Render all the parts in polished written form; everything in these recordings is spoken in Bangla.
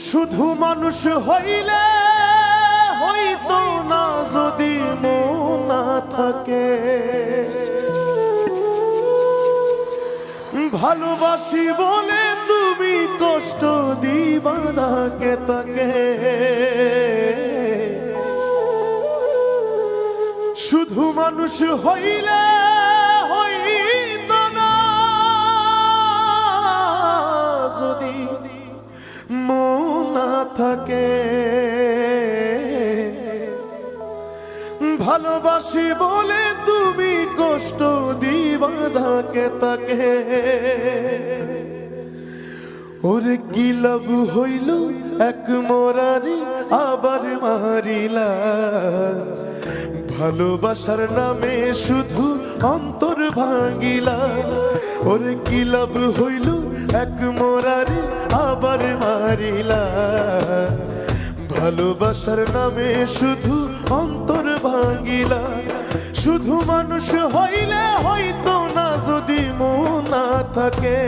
শুধু মানুষ হইলে হইতো না যদি মন না থাকে, ভালোবাসি বলে তুমি কষ্ট দিবা যাকে তাকে। শুধু মানুষ হইলে হইতো না যদি মন না থাকে, ভালোবাসি বলে তুমি কষ্ট দিবা যাকে তাকে। ওরে কি লাভ হইল এক মরারি আবার মারিলা, ভালোবাসার নামে শুধু অন্তর ভাঙিলা। ওরে কি লাভ হইল এক মরারি আবার মারিলা, ভালোবাসার নামে শুধু অন্তর ভাঙিলা। শুধু মানুষ হইলে হইতো না যদি মন না থাকে,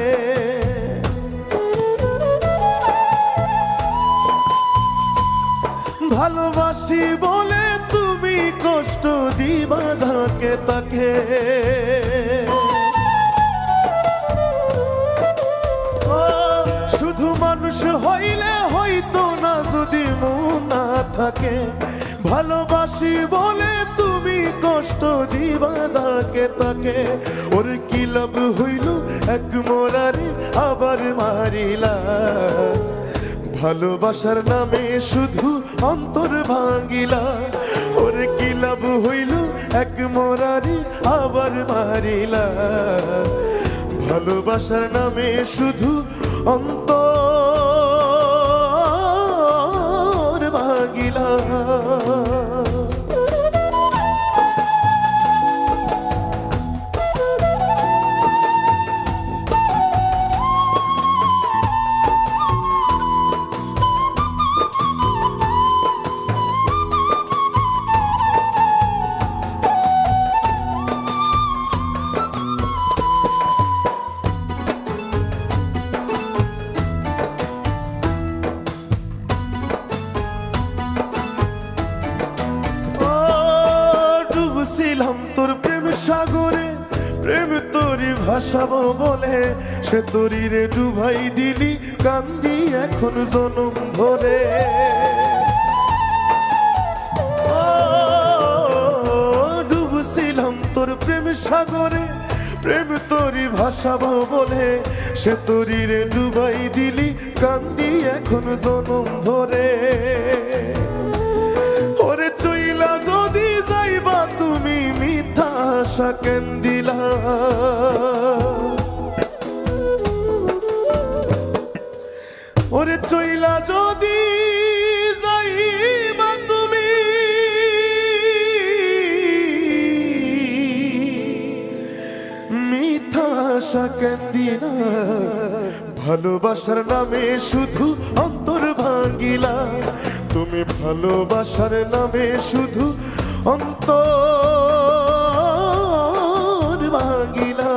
ভালোবাসি বলে তুমি কষ্ট দিবা যাকে তাকে। শুধু মানুষ হইলে হইতো না যদি মন না থাকে, ভালোবাসি বলে তুমি কষ্ট দিবা যাকে তাকে। ওর কি লাভ হইল এক মরারি আবার মারিলা, ভালোবাসার নামে শুধু অন্তর ভাঙিলা। ওর কি লাভ হইল এক মরারি আবার মারিলা, ভালোবাসার নামে শুধু অন্তর ভাঙিলা। ছিলাম তোর প্রেম সাগরে, প্রেম তোরি ভাসাবো বলে, সে তোরি রে ডুবাই দিলি কান্দি এখন জনম ভরে। ডুবছিলাম তোর প্রেম সাগরে, প্রেম তোরি ভাসাবো বলে, সে তোরি রে ডুবাই দিলি কান্দি এখন জনম ভরে। ওরে চইলা যদি যাইবা তুমি মিথ্যা আশা কেন দিলা, ওরে চইলা যদি যাইবা তুমি মিথ্যা আশা কেন দিলা, ভালোবাসার নামে শুধু অন্তর ভাঙিলা। তুমি ভালোবাসার নামে শুধু অন্তর ভাঙিলা।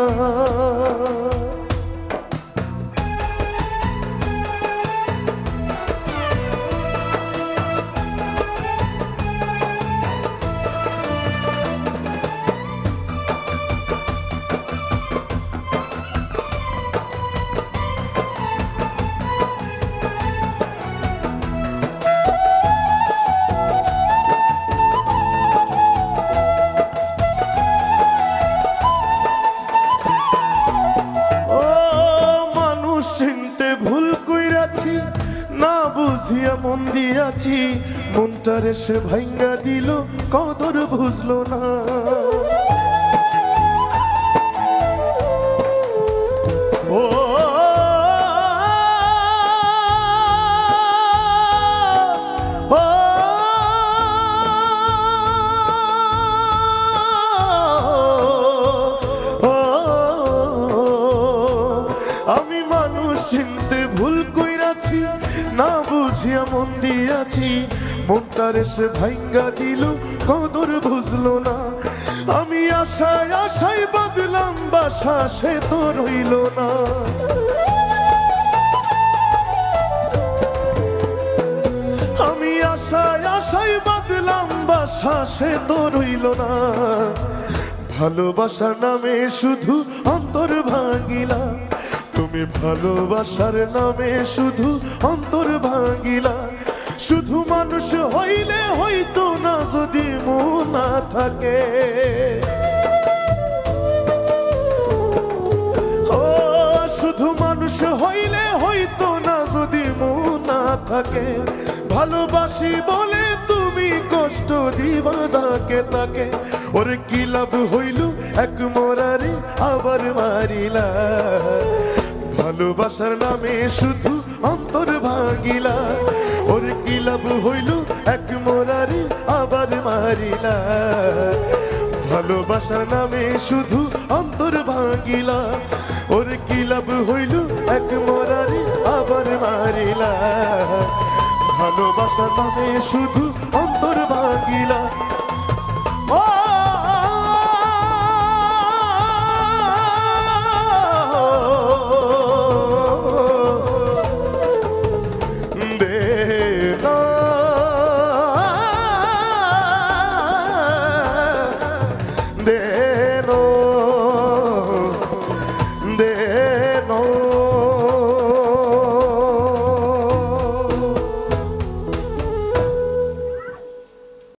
ভুল কইরাছি না বুঝিয়া মন দিয়াছি, মনটারে সে ভাঙ্গা দিল কদর বুঝলো না। ও পেয়েছি, মনটারে সে ভাঙ্গা দিল, কদর বুঝলো না। আমি আশায় আশায় বাঁধলাম বাসা, সে তো রইল না। আমি আশায় আশায় বাঁধলাম বাসা, সে তো রইল না। ভালোবাসার নামে শুধু অন্তর ভাঙিলা, তুমি ভালোবাসার নামে শুধু অন্তর ভাঙিলা। শুধু মানুষ হইলে হইতো না যদি মন না থাকে। ও শুধু মানুষ হইলে হইতো না যদি মন না থাকে। ভালোবাসি বলে তুমি কষ্ট দিবা যাকে তাকে, ওরে কি লাভ হইল এক মোরারে আবার মারিলা। ভালোবাসার নামে শুধু অন্তর ভাঙিলা, ওরে কি লাভ হইল এক মোরারে আবার মারিলা। ভালোবাসার নামে শুধু অন্তর ভাঙিলা, ওরে কি লাভ হইল এক মোরারে আবার মারিলা। ভালোবাসার নামে শুধু অন্তর ভাঙিলা। ও দে